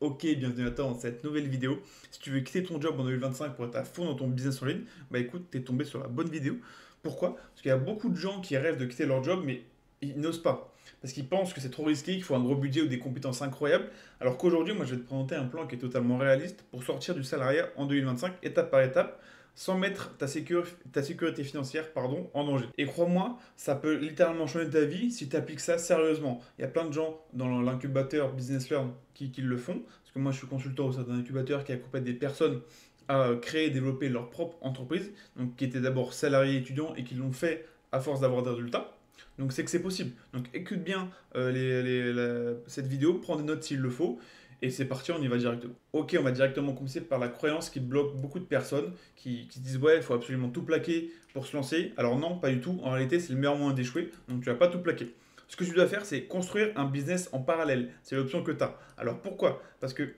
Ok, bienvenue à toi dans cette nouvelle vidéo. Si tu veux quitter ton job en 2025 pour être à fond dans ton business en ligne, bah écoute, t'es tombé sur la bonne vidéo. Pourquoi? Parce qu'il y a beaucoup de gens qui rêvent de quitter leur job, mais ils n'osent pas. Parce qu'ils pensent que c'est trop risqué, qu'il faut un gros budget ou des compétences incroyables. Alors qu'aujourd'hui, moi, je vais te présenter un plan qui est totalement réaliste pour sortir du salariat en 2025, étape par étape, sans mettre ta sécurité financière en danger. Et crois-moi, ça peut littéralement changer ta vie si tu appliques ça sérieusement. Il y a plein de gens dans l'incubateur Business Learn qui le font. Parce que moi, je suis consultant au sein d'un incubateur qui accompagne des personnes à créer et développer leur propre entreprise, donc qui étaient d'abord salariés étudiants et qui l'ont fait à force d'avoir des résultats. Donc c'est que c'est possible. Donc écoute bien cette vidéo, prends des notes s'il le faut, et c'est parti, on y va directement. Ok, on va directement commencer par la croyance qui bloque beaucoup de personnes qui disent ouais, il faut absolument tout plaquer pour se lancer. Alors non, pas du tout. En réalité, c'est le meilleur moyen d'échouer, donc tu vas pas tout plaquer. Ce que tu dois faire, c'est construire un business en parallèle. C'est l'option que tu as. Alors pourquoi? Parce que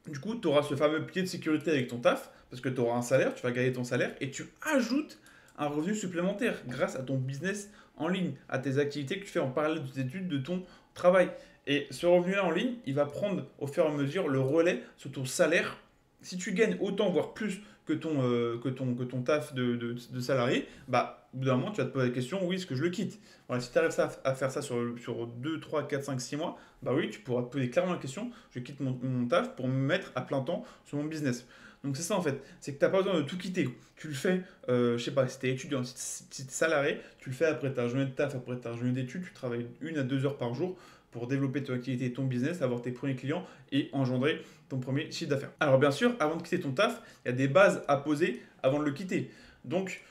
du coup, tu auras ce fameux pilier de sécurité avec ton taf, parce que tu auras un salaire, tu vas gagner ton salaire, et tu ajoutes un revenu supplémentaire grâce à ton business en ligne, à tes activités que tu fais en parallèle de tes études, de ton travail. Et ce revenu-là en ligne, il va prendre au fur et à mesure le relais sur ton salaire. Si tu gagnes autant, voire plus que ton taf de salarié, bah, au bout d'un moment, tu vas te poser la question, oui, est-ce que je le quitte? Voilà, si tu arrives à faire ça sur 2, 3, 4, 5, 6 mois, bah oui, tu pourras te poser clairement la question, je quitte mon taf pour me mettre à plein temps sur mon business. Donc c'est ça en fait, c'est que tu n'as pas besoin de tout quitter. Tu le fais, je sais pas, si tu es étudiant, si tu es salarié, tu le fais après ta journée de taf, après ta journée d'études, tu travailles 1 à 2 heures par jour pour développer ton activité et ton business, avoir tes premiers clients et engendrer ton premier chiffre d'affaires. Alors bien sûr, avant de quitter ton taf, il y a des bases à poser avant de le quitter. Donc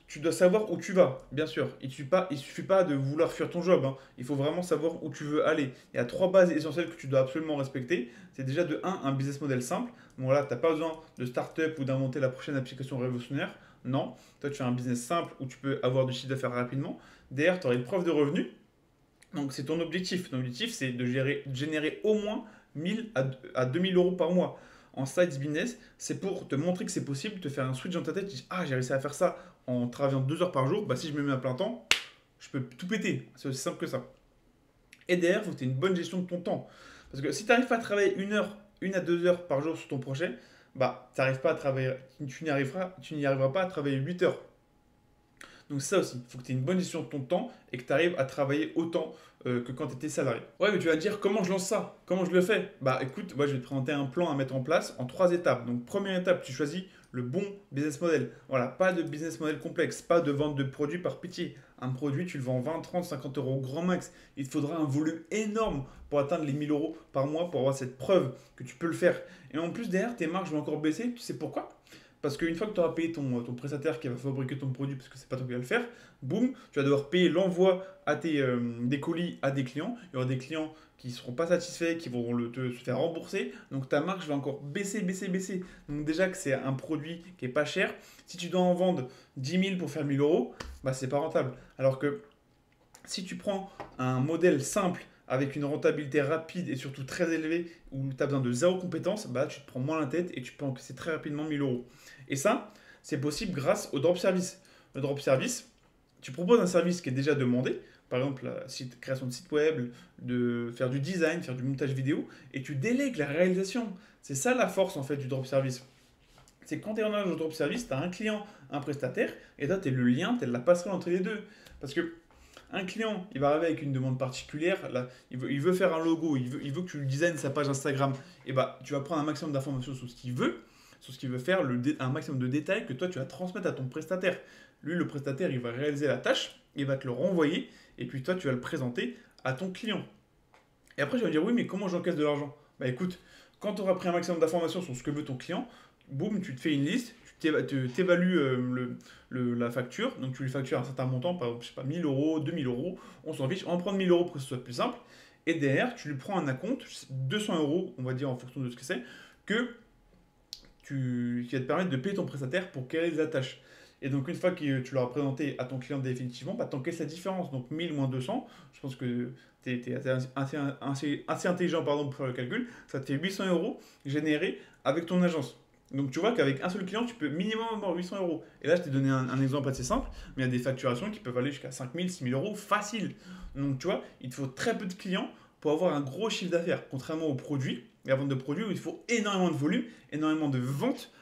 tu dois savoir où tu vas, bien sûr. Il suffit pas de vouloir fuir ton job, hein. Il faut vraiment savoir où tu veux aller. Il y a 3 bases essentielles que tu dois absolument respecter. C'est déjà de un business model simple. Bon voilà, tu n'as pas besoin de start-up ou d'inventer la prochaine application révolutionnaire. Non, toi tu as un business simple où tu peux avoir du chiffre d'affaires rapidement. Derrière, tu auras une preuve de revenus. Donc c'est ton objectif. Ton objectif, c'est de générer au moins 1000 à 2000 euros par mois. En side business, c'est pour te montrer que c'est possible, te faire un switch dans ta tête, tu dis ah j'ai réussi à faire ça en travaillant 2 heures par jour, bah si je me mets à plein temps, je peux tout péter. C'est aussi simple que ça. Et derrière, il faut que tu aies une bonne gestion de ton temps. Parce que si tu n'arrives pas à travailler 1 à 2 heures par jour sur ton projet, bah t'arrives pas à travailler, tu n'y arriveras pas à travailler 8 heures. Donc c'est ça aussi, il faut que tu aies une bonne gestion de ton temps et que tu arrives à travailler autant que quand tu étais salarié. Ouais, mais tu vas te dire comment je lance ça? Comment je le fais? Bah écoute, moi je vais te présenter un plan à mettre en place en 3 étapes. Donc première étape, tu choisis le bon business model. Voilà, pas de business model complexe, pas de vente de produits par pitié. Un produit, tu le vends 20, 30, 50 euros au grand max. Il te faudra un volume énorme pour atteindre les 1000 euros par mois pour avoir cette preuve que tu peux le faire. Et en plus, derrière, tes marges vont encore baisser. Tu sais pourquoi? Parce qu'une fois que tu auras payé ton prestataire qui va fabriquer ton produit, parce que c'est pas toi qui vas le faire, boum, tu vas devoir payer l'envoi des colis à des clients. Il y aura des clients qui ne seront pas satisfaits, qui vont se faire rembourser. Donc ta marge va encore baisser, baisser, baisser. Donc déjà que c'est un produit qui est pas cher. Si tu dois en vendre 10 000 pour faire 1000 euros, bah c'est pas rentable. Alors que si tu prends un modèle simple avec une rentabilité rapide et surtout très élevée où tu as besoin de zéro compétence, bah tu te prends moins la tête et tu peux encaisser très rapidement 1000 euros. Et ça, c'est possible grâce au drop service. Le drop service, tu proposes un service qui est déjà demandé, par exemple la création de site web, de faire du design, faire du montage vidéo, et tu délègues la réalisation. C'est ça la force en fait du drop service. C'est quand tu es en agence de drop service, tu as un client, un prestataire, et là tu es le lien, tu es la passerelle entre les deux. Parce que un client, il va arriver avec une demande particulière, là, il veut faire un logo, il veut que tu lui designes sa page Instagram, et bah tu vas prendre un maximum d'informations sur ce qu'il veut faire, un maximum de détails que toi tu vas transmettre à ton prestataire. Lui, le prestataire, il va réaliser la tâche, il va te le renvoyer, et puis toi tu vas le présenter à ton client. Et après, je vais dire oui, mais comment j'encaisse de l'argent? Bah écoute, quand tu auras pris un maximum d'informations sur ce que veut ton client, boum, tu te fais une liste, tu t'évalues la facture, donc tu lui factures un certain montant, par exemple, je sais pas, 1000 euros, 2000 euros, on s'en fiche, on va prendre 1000 euros pour que ce soit plus simple, et derrière, tu lui prends un acompte, 200 euros, on va dire en fonction de ce que c'est, que qui va te permettre de payer ton prestataire pour qu'elle réalise la tâche. Et donc, une fois que tu l'auras présenté à ton client définitivement, bah, tu encaisses la différence. Donc, 1000 moins 200, je pense que tu es, assez intelligent pardon, pour faire le calcul, ça te fait 800 euros générés avec ton agence. Donc, tu vois qu'avec un seul client, tu peux minimum avoir 800 euros. Et là, je t'ai donné un exemple assez simple, mais il y a des facturations qui peuvent aller jusqu'à 5000, 6000 euros facile. Donc, tu vois, il te faut très peu de clients pour avoir un gros chiffre d'affaires, contrairement aux produits la vente de produits où il faut énormément de volume, énormément de ventes,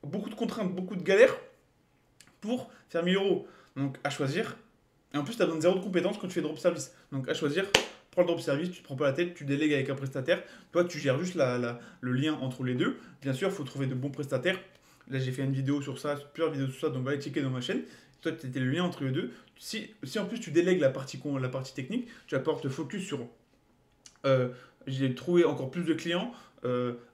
beaucoup de contraintes, beaucoup de galères pour faire 1000 euros. Donc à choisir. Et en plus, tu as besoin de zéro de compétences quand tu fais drop service. Donc à choisir, prends le drop service, tu ne te prends pas la tête, tu délègues avec un prestataire. Toi, tu gères juste le lien entre les deux. Bien sûr, il faut trouver de bons prestataires. Là, j'ai fait une vidéo sur ça, plusieurs vidéos sur ça, donc va aller checker dans ma chaîne. Toi, tu étais le lien entre les deux. Si en plus tu délègues la partie technique, tu vas pouvoir te focus sur j'ai trouvé encore plus de clients,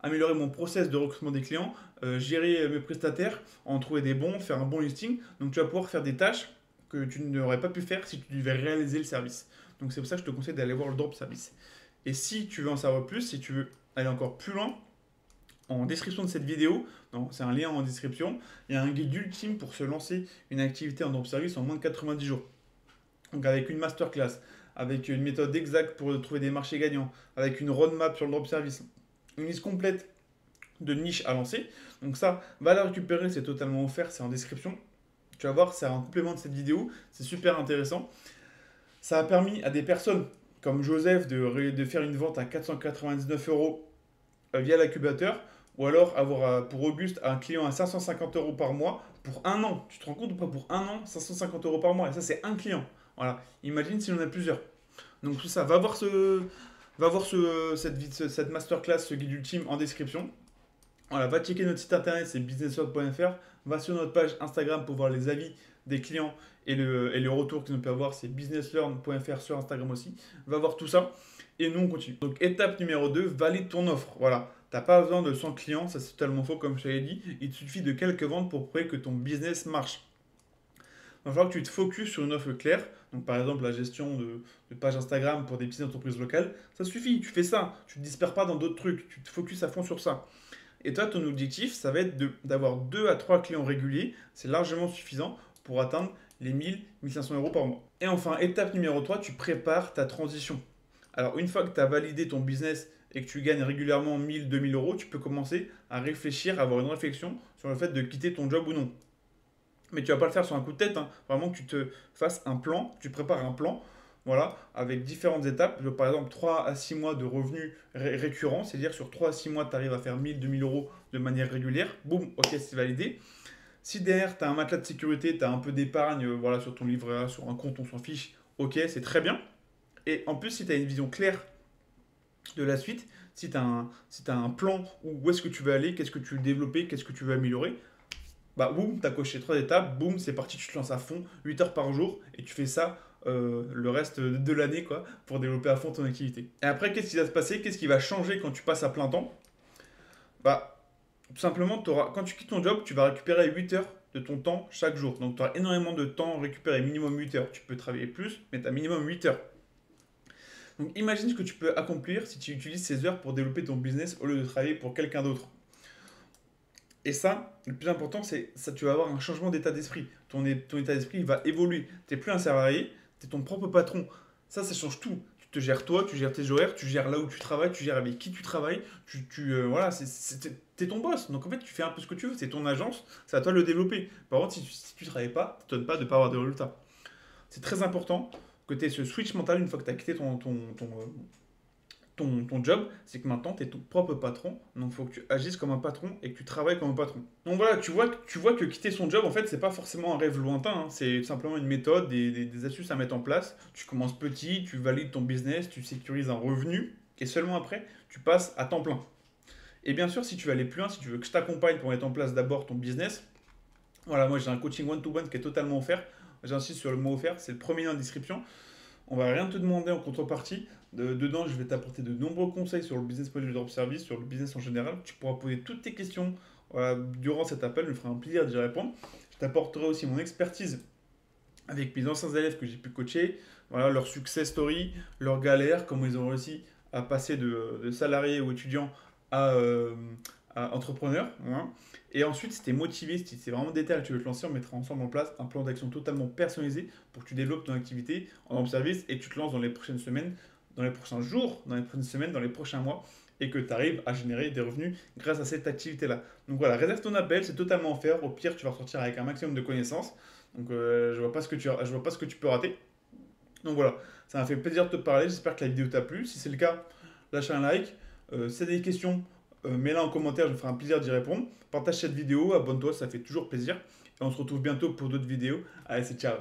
améliorer mon process de recrutement des clients, gérer mes prestataires, en trouver des bons, faire un bon listing. Donc tu vas pouvoir faire des tâches que tu n'aurais pas pu faire si tu devais réaliser le service. Donc c'est pour ça que je te conseille d'aller voir le drop service. Et si tu veux en savoir plus, si tu veux aller encore plus loin, en description de cette vidéo, c'est un lien en description, il y a un guide ultime pour se lancer une activité en drop service en moins de 90 jours. Donc avec une masterclass, avec une méthode exacte pour trouver des marchés gagnants, avec une roadmap sur le drop service, une liste complète de niches à lancer. Donc ça, va la récupérer, c'est totalement offert, c'est en description. Tu vas voir, c'est un complément de cette vidéo, c'est super intéressant. Ça a permis à des personnes comme Joseph de faire une vente à 499 euros via l'incubateur, ou alors avoir pour Auguste un client à 550 euros par mois pour un an. Tu te rends compte ou pas? Pour un an, 550 euros par mois, et ça c'est un client. Voilà, imagine si on a plusieurs. Donc tout ça, va voir cette masterclass, ce guide ultime en description. Voilà, va checker notre site internet, c'est businessword.fr. Va sur notre page Instagram pour voir les avis des clients et le retour qu'ils ont pu avoir, c'est businesslearn.fr sur Instagram aussi. Va voir tout ça et nous on continue. Donc étape numéro 2, valide ton offre. Voilà, t'as pas besoin de 100 clients, ça c'est totalement faux comme je t'avais dit. Il te suffit de quelques ventes pour prouver que ton business marche. Il va falloir que tu te focuses sur une offre claire. Donc, par exemple, la gestion de page Instagram pour des petites entreprises locales. Ça suffit, tu fais ça. Tu ne te disperses pas dans d'autres trucs. Tu te focuses à fond sur ça. Et toi, ton objectif, ça va être d'avoir 2 à 3 clients réguliers. C'est largement suffisant pour atteindre les 1000-1500 euros par mois. Et enfin, étape numéro 3, tu prépares ta transition. Alors, une fois que tu as validé ton business et que tu gagnes régulièrement 1000-2000 euros, tu peux commencer à réfléchir, à avoir une réflexion sur le fait de quitter ton job ou non. Mais tu vas pas le faire sur un coup de tête, hein. Vraiment que tu te fasses un plan, tu prépares un plan, voilà, avec différentes étapes. Par exemple, 3 à 6 mois de revenus récurrents, c'est-à-dire sur 3 à 6 mois, tu arrives à faire 1000-2000 euros de manière régulière. Boum, ok, c'est validé. Si derrière, tu as un matelas de sécurité, tu as un peu d'épargne voilà, sur ton livret A, sur un compte, on s'en fiche, ok, c'est très bien. Et en plus, si tu as une vision claire de la suite, si tu as un plan où est-ce que tu veux aller, qu'est-ce que tu veux développer, qu'est-ce que tu veux améliorer, bah boum, t'as coché 3 étapes, boum, c'est parti, tu te lances à fond, 8 heures par jour, et tu fais ça le reste de l'année, quoi, pour développer à fond ton activité. Et après, qu'est-ce qui va se passer? Qu'est-ce qui va changer quand tu passes à plein temps? Bah, tout simplement, quand tu quittes ton job, tu vas récupérer 8 heures de ton temps chaque jour. Donc, tu auras énormément de temps récupéré, minimum 8 heures. Tu peux travailler plus, mais tu as minimum 8 heures. Donc, imagine ce que tu peux accomplir si tu utilises ces heures pour développer ton business au lieu de travailler pour quelqu'un d'autre. Et ça, le plus important, c'est ça, tu vas avoir un changement d'état d'esprit. Ton état d'esprit, il va évoluer. Tu n'es plus un salarié, tu es ton propre patron. Ça change tout. Tu te gères toi, tu gères tes horaires, tu gères là où tu travailles, tu gères avec qui tu travailles. Voilà, t'es ton boss. Donc en fait, tu fais un peu ce que tu veux. C'est ton agence, c'est à toi de le développer. Par contre, si tu ne travailles pas, tu ne pas de ne pas avoir de résultats. C'est très important que tu aies ce switch mental une fois que tu as quitté ton job, c'est que maintenant tu es ton propre patron, donc il faut que tu agisses comme un patron et que tu travailles comme un patron. Donc voilà, tu vois que quitter son job, en fait, c'est pas forcément un rêve lointain, hein. C'est simplement une méthode, des astuces à mettre en place. Tu commences petit, tu valides ton business, tu sécurises un revenu, et seulement après, tu passes à temps plein. Et bien sûr, si tu veux aller plus loin, si tu veux que je t'accompagne pour mettre en place d'abord ton business, voilà, moi j'ai un coaching one-to-one qui est totalement offert. J'insiste sur le mot offert, c'est le premier lien en description. On va rien te demander en contrepartie. Dedans, je vais t'apporter de nombreux conseils sur le business model de drop service, sur le business en général. Tu pourras poser toutes tes questions durant cet appel. Je me ferai un plaisir d'y répondre. Je t'apporterai aussi mon expertise avec mes anciens élèves que j'ai pu coacher. Voilà, leur success story, leurs galères, comment ils ont réussi à passer de salariés ou étudiants à entrepreneurs. Voilà. Et ensuite, si tu es motivé, si c'est vraiment détaillé que tu veux te lancer, on mettra ensemble en place un plan d'action totalement personnalisé pour que tu développes ton activité en drop service et que tu te lances dans les prochaines semaines, dans les prochains jours, dans les prochaines semaines, dans les prochains mois et que tu arrives à générer des revenus grâce à cette activité-là. Donc voilà, réserve ton appel, c'est totalement offert. Au pire, tu vas ressortir avec un maximum de connaissances. Donc je vois pas ce que tu peux rater. Donc voilà, ça m'a fait plaisir de te parler. J'espère que la vidéo t'a plu. Si c'est le cas, lâche un like. Si tu as des questions, mets-la en commentaire, je me ferai un plaisir d'y répondre. Partage cette vidéo, abonne-toi, ça fait toujours plaisir. Et on se retrouve bientôt pour d'autres vidéos. Allez, c'est ciao.